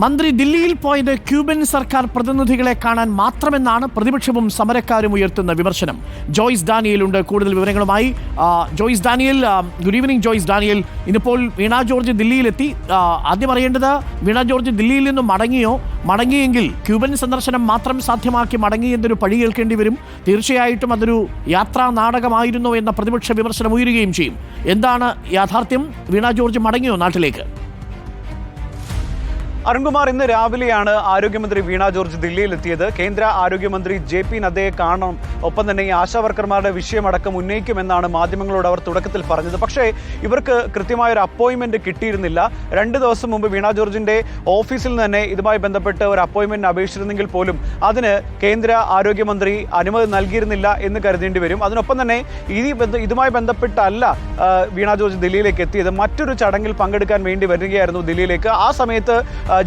മന്ത്രി ദില്ലിയിൽ പോയത് ക്യൂബൻ സർക്കാർ പ്രതിനിധികളെ കാണാൻ മാത്രമെന്നാണ് പ്രതിപക്ഷവും സമരക്കാരും ഉയർത്തുന്ന വിമർശനം. ജോയ്സ് ഡാനിയലുണ്ട് കൂടുതൽ വിവരങ്ങളുമായി. Joyce Daniel, good evening Joyce Daniel. ഇന്നിപ്പോൾ വീണ ജോർജ് ദില്ലിയിലെത്തി. ആദ്യം അറിയേണ്ടത്, വീണ ജോർജ് ദില്ലിയിൽ നിന്നും മടങ്ങിയെങ്കിൽ ക്യൂബൻ സന്ദർശനം മാത്രം സാധ്യമാക്കി മടങ്ങി എന്നൊരു പഴി കേൾക്കേണ്ടി വരും. തീർച്ചയായിട്ടും അതൊരു യാത്രാ നാടകമായിരുന്നോ എന്ന പ്രതിപക്ഷ വിമർശനം ഉയരുകയും ചെയ്യും. എന്താണ് യാഥാർത്ഥ്യം? വീണ ജോർജ് മടങ്ങിയോ നാട്ടിലേക്ക്? അരുൺകുമാർ, ഇന്ന് രാവിലെയാണ് ആരോഗ്യമന്ത്രി വീണ ജോർജ് ദില്ലിയിലെത്തിയത്. കേന്ദ്ര ആരോഗ്യമന്ത്രി JP നദ്ദയെ കാണണം, ഒപ്പം തന്നെ ഈ ആശാവർക്കർമാരുടെ വിഷയമടക്കം ഉന്നയിക്കുമെന്നാണ് മാധ്യമങ്ങളോട് അവർ തുടക്കത്തിൽ പറഞ്ഞത്. പക്ഷേ ഇവർക്ക് കൃത്യമായൊരു അപ്പോയിൻമെന്റ് കിട്ടിയിരുന്നില്ല. 2 ദിവസം മുമ്പ് വീണ ജോർജിന്റെ ഓഫീസിൽ നിന്ന് തന്നെ ഇതുമായി ബന്ധപ്പെട്ട് ഒരു അപ്പോയിൻമെന്റിന് അപേക്ഷിച്ചിരുന്നെങ്കിൽ പോലും അതിന് കേന്ദ്ര ആരോഗ്യമന്ത്രി അനുമതി നൽകിയിരുന്നില്ല എന്ന് കരുതേണ്ടി വരും. അതിനൊപ്പം തന്നെ ഇതുമായി ബന്ധപ്പെട്ടല്ല വീണ ജോർജ് ദില്ലിയിലേക്ക് എത്തിയത്. മറ്റൊരു ചടങ്ങിൽ പങ്കെടുക്കാൻ വേണ്ടി വരികയായിരുന്നു ദില്ലിയിലേക്ക്. ആ സമയത്ത്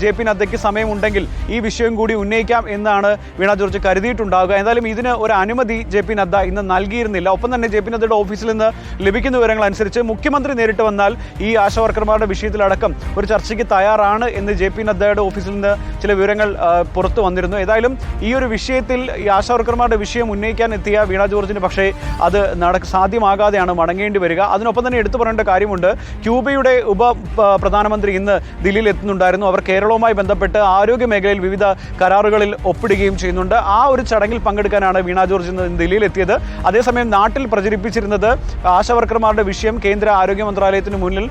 JP നദ്ദയ്ക്ക് സമയമുണ്ടെങ്കിൽ ഈ വിഷയം കൂടി ഉന്നയിക്കാം എന്നാണ് വീണ ജോർജ് കരുതിയിട്ടുണ്ടാവുക. എന്തായാലും ഇതിന് ഒരു അനുമതി JP നദ്ദ ഇന്ന് നൽകിയിരുന്നില്ല. ഒപ്പം തന്നെ JP നദ്ദയുടെ ഓഫീസിൽ നിന്ന് ലഭിക്കുന്ന വിവരങ്ങൾ അനുസരിച്ച് മുഖ്യമന്ത്രി നേരിട്ട് വന്നാൽ ഈ ആശാവർക്കർമാരുടെ വിഷയത്തിലടക്കം ഒരു ചർച്ചയ്ക്ക് തയ്യാറാണ് എന്ന് JP നദ്ദയുടെ ഓഫീസിൽ നിന്ന് ചില വിവരങ്ങൾ പുറത്തു വന്നിരുന്നു. ഏതായാലും ഈ ഒരു വിഷയത്തിൽ ഈ ആശാവർക്കർമാരുടെ വിഷയം ഉന്നയിക്കാൻ എത്തിയ വീണ ജോർജിന് പക്ഷേ അത് സാധ്യമാകാതെയാണ് മടങ്ങേണ്ടി വരിക. അതിനൊപ്പം തന്നെ എടുത്തു പറയേണ്ട കാര്യമുണ്ട്, ക്യൂബയുടെ പ്രധാനമന്ത്രി ഇന്ന് ദില്ലിയിൽ എത്തുന്നുണ്ടായിരുന്നു. അവർ കേരളവുമായി ബന്ധപ്പെട്ട് ആരോഗ്യ മേഖലയിൽ വിവിധ കരാറുകളിൽ ഒപ്പിടുകയും ചെയ്യുന്നുണ്ട്. ആ ഒരു ചടങ്ങിൽ പങ്കെടുക്കാനാണ് വീണ ജോർജ് ഇന്ന് ദില്ലിയിലെത്തിയത്. അതേസമയം നാട്ടിൽ പ്രചരിപ്പിച്ചിരുന്നത് ആശാവർക്കർമാരുടെ വിഷയം കേന്ദ്ര ആരോഗ്യ മന്ത്രാലയത്തിന് മുന്നിൽ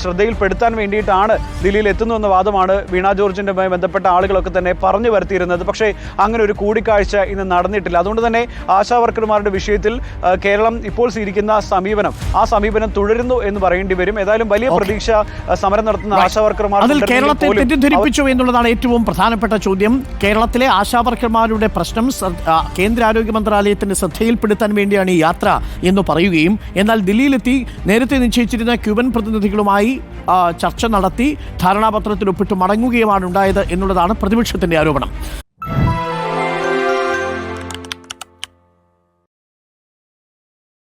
ശ്രദ്ധയിൽപ്പെടുത്താൻ വേണ്ടിയിട്ടാണ് ദില്ലിയിൽ എത്തുന്നുവെന്ന വാദമാണ് വീണ ജോർജിൻ്റെയുമായി ബന്ധപ്പെട്ട ആളുകളൊക്കെ തന്നെ പറഞ്ഞു വരുത്തിയിരുന്നത്. പക്ഷേ അങ്ങനെ ഒരു കൂടിക്കാഴ്ച ഇന്ന് നടന്നിട്ടില്ല. അതുകൊണ്ട് തന്നെ ആശാവർക്കർമാരുടെ വിഷയത്തിൽ കേരളം ഇപ്പോൾ സ്വീകരിക്കുന്ന ആ സമീപനം തുടരുന്നു എന്ന് പറയേണ്ടി വരും. ഏതായാലും വലിയ പ്രതീക്ഷ സമരം നടത്തുന്ന ആശാവർക്കർമാർ തെറ്റിദ്ധരിപ്പിച്ചു എന്നുള്ളതാണ് ഏറ്റവും പ്രധാനപ്പെട്ട ചോദ്യം. കേരളത്തിലെ ആശാവർക്കർമാരുടെ പ്രശ്നം കേന്ദ്ര ആരോഗ്യ മന്ത്രാലയത്തിന്റെ ശ്രദ്ധയിൽപ്പെടുത്താൻ വേണ്ടിയാണ് ഈ യാത്ര എന്ന് പറയുകയും, എന്നാൽ ദില്ലിയിലെത്തി നേരത്തെ നിശ്ചയിച്ചിരുന്ന ക്യൂബൻ പ്രതിനിധികളുമായി ചർച്ച നടത്തി ധാരണാപത്രത്തിൽ ഒപ്പിട്ട് മടങ്ങുകയുമാണ് ഉണ്ടായത് എന്നുള്ളതാണ് പ്രതിപക്ഷത്തിന്റെ ആരോപണം.